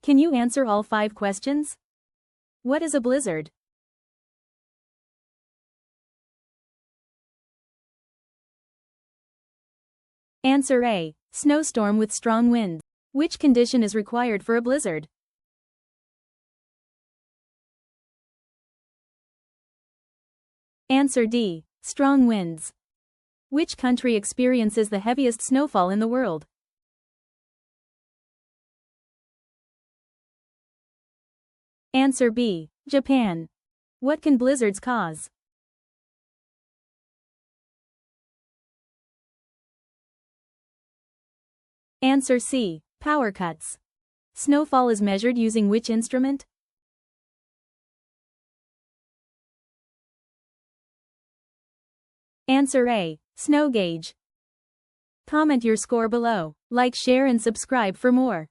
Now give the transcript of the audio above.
Can you answer all 5 questions? What is a blizzard? Answer A. Snowstorm with strong winds. Which condition is required for a blizzard? Answer D. Strong winds. Which country experiences the heaviest snowfall in the world? Answer B. Japan. What can blizzards cause? Answer C. Power cuts. Snowfall is measured using which instrument? Answer A. Snow gauge. Comment your score below. Like, share and subscribe for more.